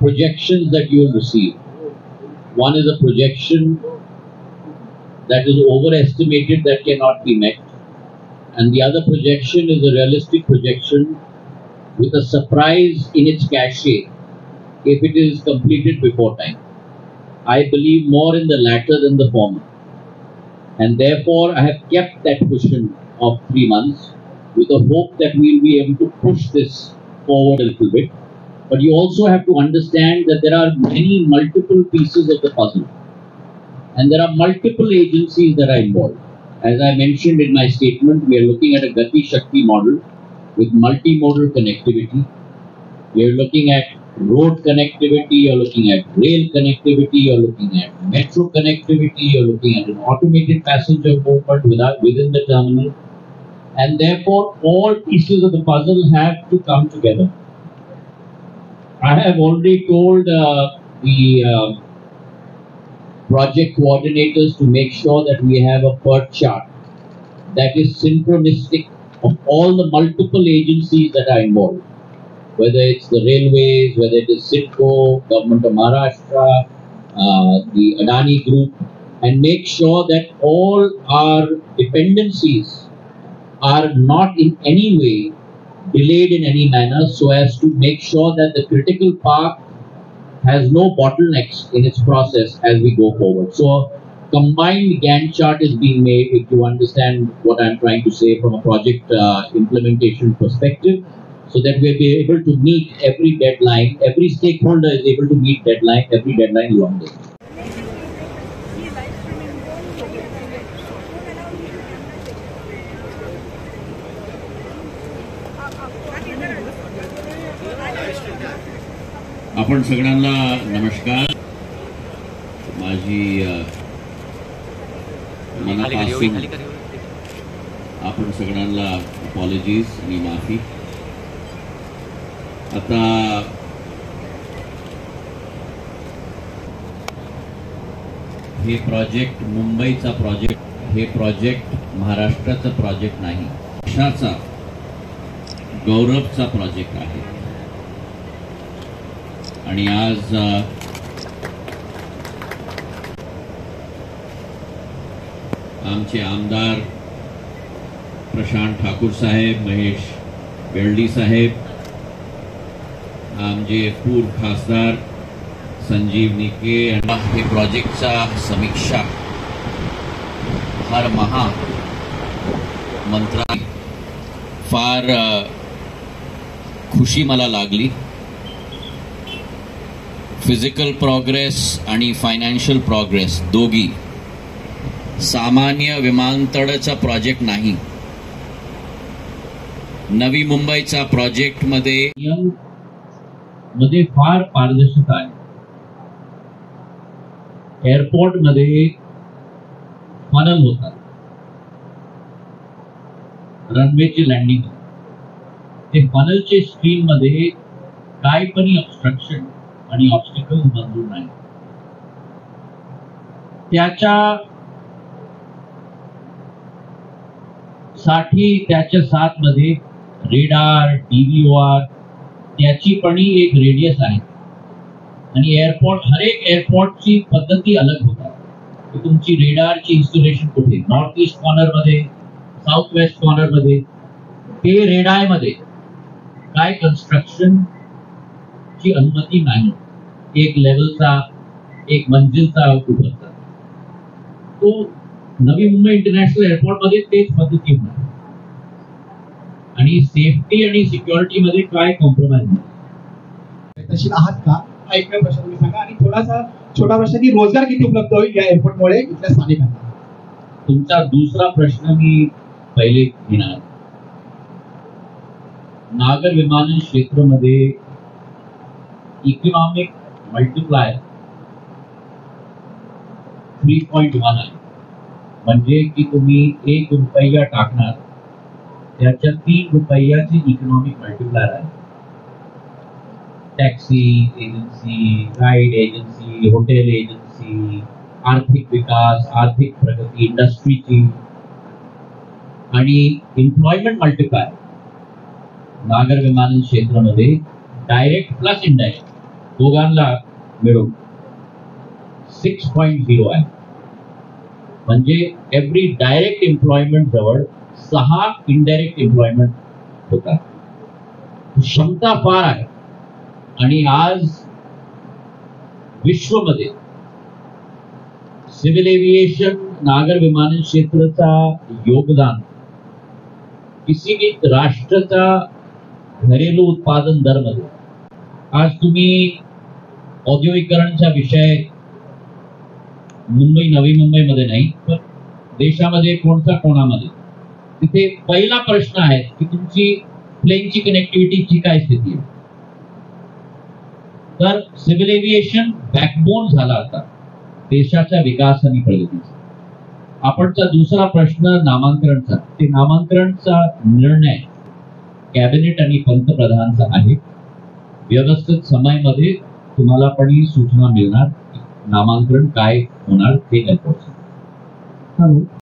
projections that you will receive. One is a projection that is overestimated, that cannot be met, and the other projection is a realistic projection with a surprise in its cachet if it is completed before time. I believe more in the latter than the former, and therefore I have kept that cushion of 3 months with a hope that we will be able to push this forward a little bit. But you also have to understand that there are many multiple pieces of the puzzle, and there are multiple agencies that are involved. As I mentioned in my statement, we are looking at a Gati Shakti model with multimodal connectivity. We are looking at road connectivity, you're looking at rail connectivity, you're looking at metro connectivity, you're looking at an automated passenger movement within the terminal. And therefore, all pieces of the puzzle have to come together. I have already told the project coordinators to make sure that we have a PERT chart that is synchronistic of all the multiple agencies that are involved, whether it's the railways, whether it is CIDCO, Government of Maharashtra, the Adani Group, and make sure that all our dependencies are not in any way delayed in any manner, so as to make sure that the critical path has no bottlenecks in its process as we go forward. So combined Gantt chart is being made, if you understand what I'm trying to say from a project implementation perspective, so that we'll be able to meet every deadline, every stakeholder is able to meet every deadline along the way. आपण सगळ्यांना नमस्कार. माझी मनापासून आपण सगळ्यांना apologies आणि माफी. आता हे प्रोजेक्ट मुंबईचा प्रोजेक्ट, हे प्रोजेक्ट महाराष्ट्राचा प्रोजेक्ट नाही, देशाचा गौरवचा प्रोजेक्ट आहे. आणि आज आमचे आमदार प्रशांत ठाकूर साहेब, महेश बेर्डी साहेब, आमचे पूर्व खासदार संजीव निके आणि हे प्रोजेक्टचा समीक्षा हर महा मंत्रालय फार खुशी मला लागली. फिजिकल प्रोग्रेस आणि फायनान्शियल प्रोग्रेस दोघी, सामान्य विमानतळाचा प्रोजेक्ट नाही, नवी मुंबईचा प्रोजेक्ट मध्ये फार पारदर्शकता आहे. एअरपोर्ट मध्ये फनल होतात, रनवेची लँडिंग, ते फनलचे स्क्रीन मध्ये काय पण ऑब्स्ट्रक्शन आणि ऑब्स्टिकल मंजूर नाही. त्याच्या साथ मध्ये रेडार, DVOR, त्याची पण एक रेडियस आहे. आणि एअरपोर्ट, हर एक एअरपोर्टची पद्धती अलग होतात. की तुमची रेडारची इन्स्टॉलेशन कुठे, नॉर्थ ईस्ट कॉर्नर मध्ये, साऊथ वेस्ट कॉर्नर मध्ये, ते रेडार मध्ये काय कन्स्ट्रक्शन ची अनुमती नाही. एक लेवलचा, एक मंजिलचा उतरतात. तो नवी मुंबई इंटरनॅशनल एअरपोर्ट मध्ये तेच पद्धती होणार. आणि सेफ्टी आणि सिक्युरिटी मध्ये काय कॉम्प्रोमाइज नाही. तशी आहात का हा एक प्रश्न तुम्ही सांगा. आणि थोडासा छोटा प्रश्न की रोजगार किती उपलब्ध होईल या एअरपोर्टमुळे इथल्या स्थानिकांना. तुमचा दुसरा प्रश्न मी पहिले घेणार. नागर विमानन क्षेत्रामध्ये इकॉनॉमिक मल्टिप्लायर 3.1 आहे. म्हणजे की तुम्ही 1 रुपया टाकणार, त्याच्या 3 रुपयाची इकॉनॉमिक मल्टिप्लायर आहे. Taxi agency, ride agency, hotel agency, आर्थिक विकास, आर्थिक प्रगती, इंडस्ट्रीची आणि एम्प्लॉयमेंट मल्टिप्लायर नागर विमानन क्षेत्रामध्ये डायरेक्ट प्लस इनडायरेक्ट दोघांना मिळून 6.0 आहे. म्हणजे एव्हरी डायरेक्ट एम्प्लॉयमेंट जवळ 6 इनडायरेक्ट एम्प्लॉयमेंट होतात. क्षमता फार आहे. आणि आज विश्वमध्ये सिव्हिल एव्हिएशन नागर विमानन क्षेत्राचा योगदान किसी भी राष्ट्राचा घरेलू उत्पादन दर मध्ये, आज तुम्ही औद्योगिकरणचा विषय मुंबई नवी मुंबईमध्ये नाही पण देशामध्ये कोणत्या कोणामध्ये तिथे पहिला प्रश्न आहे की तुमची प्लेनची कनेक्टिव्हिटीची काय स्थिती आहे. तर सिव्हिल एव्हिएशन बॅकबोन झाला आता देशाच्या विकास आणि प्रगतीचा. आपणचा दुसरा प्रश्न नामांतरणचा, ते नामांतरणचा निर्णय कॅबिनेट आणि पंतप्रधानांचा आहे. व्यवस्थित समयामध्ये तुम्हाला पण ही सूचना मिळणार नामांतरण काय होणार ते.